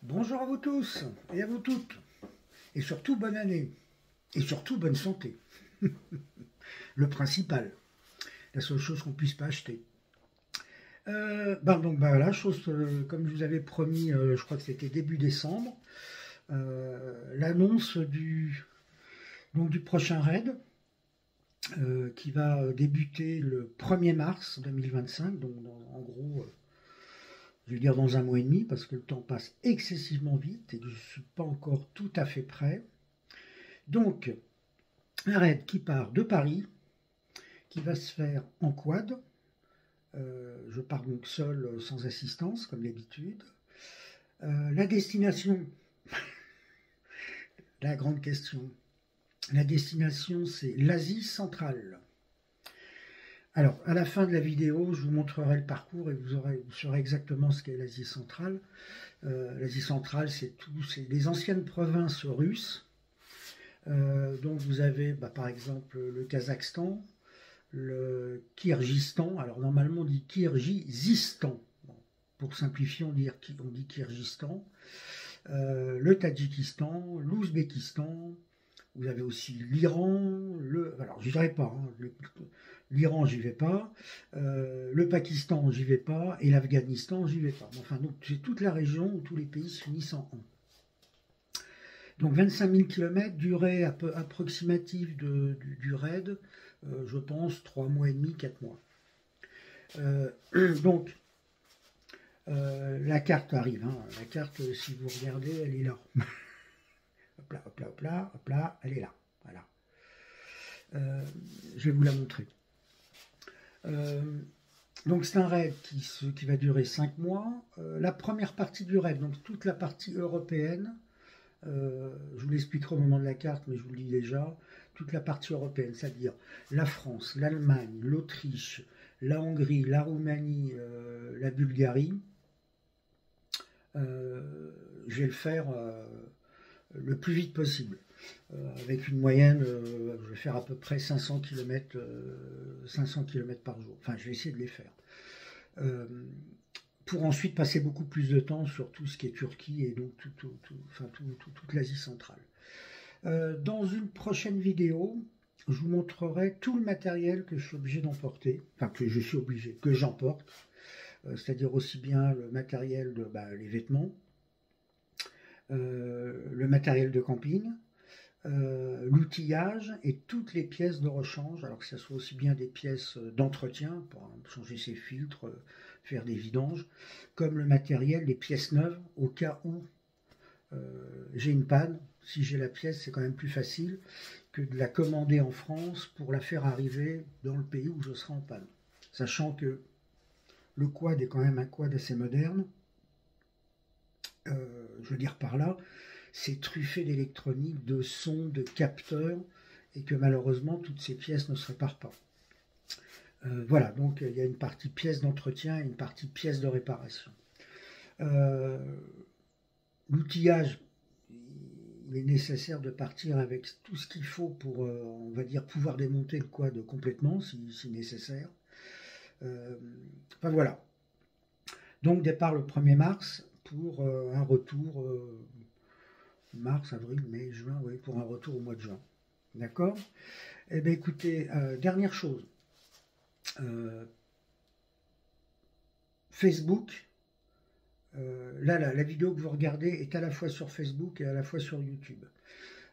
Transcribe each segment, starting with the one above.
Bonjour à vous tous et à vous toutes. Et surtout bonne année. Et surtout bonne santé. Le principal. La seule chose qu'on puisse pas acheter. Voilà, comme je vous avais promis, je crois que c'était début décembre, l'annonce du prochain raid qui va débuter le 1er mars 2025, donc en gros, je vais dire dans un mois et demi, parce que le temps passe excessivement vite et que je ne suis pas encore tout à fait prêt. Donc, un raid qui part de Paris, qui va se faire en quad. Je pars donc seul, sans assistance, comme d'habitude. La destination, la grande question. La destination, c'est l'Asie centrale. Alors, à la fin de la vidéo, je vous montrerai le parcours et vous saurez exactement ce qu'est l'Asie centrale. L'Asie centrale, c'est les anciennes provinces russes. Donc vous avez par exemple le Kazakhstan, le Kirghizistan. Alors normalement on dit Kirghizistan. Bon, pour simplifier, on dit Kirghizistan. Le Tadjikistan, l'Ouzbékistan. Vous avez aussi l'Iran. Alors je dirais pas. L'Iran, j'y vais pas. Le Pakistan, j'y vais pas. Et l'Afghanistan, j'y vais pas. Enfin, donc c'est toute la région où tous les pays se finissent en un. Donc 25 000 km, durée approximative du raid, je pense 3 mois et demi, 4 mois. La carte arrive. La carte, si vous regardez, elle est là. Hop là, hop là, hop là, hop là, elle est là. Voilà. Je vais vous la montrer. Donc c'est un raid qui va durer 5 mois. La première partie du raid, donc toute la partie européenne, je vous l'expliquerai au moment de la carte, mais je vous le dis déjà, toute la partie européenne, c'est-à-dire la France, l'Allemagne, l'Autriche, la Hongrie, la Roumanie, la Bulgarie, je vais le faire le plus vite possible. Avec une moyenne, je vais faire à peu près 500 km par jour. Enfin, je vais essayer de les faire. Pour ensuite passer beaucoup plus de temps sur tout ce qui est Turquie et donc toute l'Asie centrale. Dans une prochaine vidéo, je vous montrerai tout le matériel que je suis obligé d'emporter, que j'emporte, c'est-à-dire aussi bien le matériel les vêtements, le matériel de camping, l'outillage et toutes les pièces de rechange, alors que ce soit aussi bien des pièces d'entretien pour changer ses filtres, faire des vidanges, comme le matériel, les pièces neuves, au cas où j'ai une panne. Si j'ai la pièce, c'est quand même plus facile que de la commander en France pour la faire arriver dans le pays où je serai en panne. Sachant que le quad est quand même un quad assez moderne. Je veux dire par là, c'est truffé d'électronique, de sons, de capteurs, et que malheureusement toutes ces pièces ne se réparent pas. Voilà, donc il y a une partie pièces d'entretien et une partie pièces de réparation. L'outillage, il est nécessaire de partir avec tout ce qu'il faut pour, on va dire, pouvoir démonter le quad complètement, si nécessaire. Enfin voilà. Donc départ le 1er mars pour un retour, mars, avril, mai, juin, oui, pour un retour au mois de juin. D'accord? Eh bien écoutez, dernière chose. Facebook, là, la vidéo que vous regardez est à la fois sur Facebook et à la fois sur YouTube.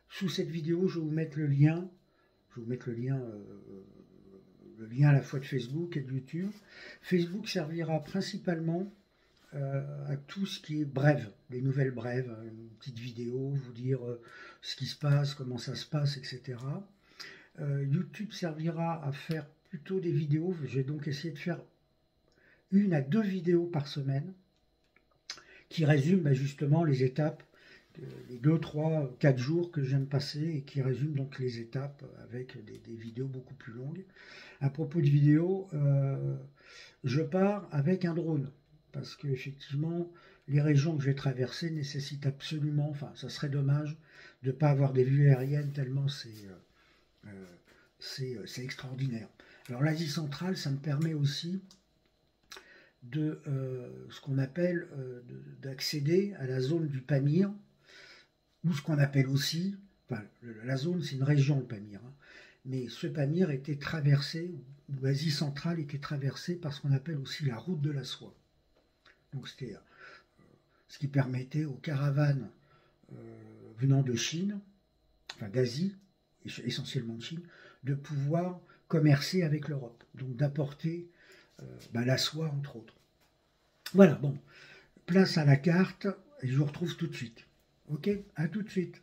Sous cette vidéo, je vais vous mettre le lien. Je vais vous mettre le lien à la fois de Facebook et de YouTube. Facebook servira principalement à tout ce qui est brève, les nouvelles brèves, une petite vidéo, vous dire ce qui se passe, comment ça se passe, etc. YouTube servira à faire plutôt des vidéos. Je vais donc essayer de faire 1 à 2 vidéos par semaine qui résument justement les étapes, les 2, 3, 4 jours que je viens de passer et qui résument donc les étapes avec des vidéos beaucoup plus longues. À propos de vidéos, je pars avec un drone parce que effectivement les régions que je vais traverser nécessitent absolument, enfin ça serait dommage de ne pas avoir des vues aériennes tellement c'est extraordinaire. Alors l'Asie centrale, ça me permet aussi de ce qu'on appelle d'accéder à la zone du Pamir, ou ce qu'on appelle aussi, enfin, la zone c'est une région le Pamir, hein, mais ce Pamir était traversé, ou l'Asie centrale était traversée par ce qu'on appelle aussi la route de la soie. Donc c'était ce qui permettait aux caravanes venant de Chine, enfin d'Asie, essentiellement de Chine, de pouvoir commercer avec l'Europe, donc d'apporter la soie entre autres. Voilà, bon, place à la carte et je vous retrouve tout de suite. Ok, à tout de suite.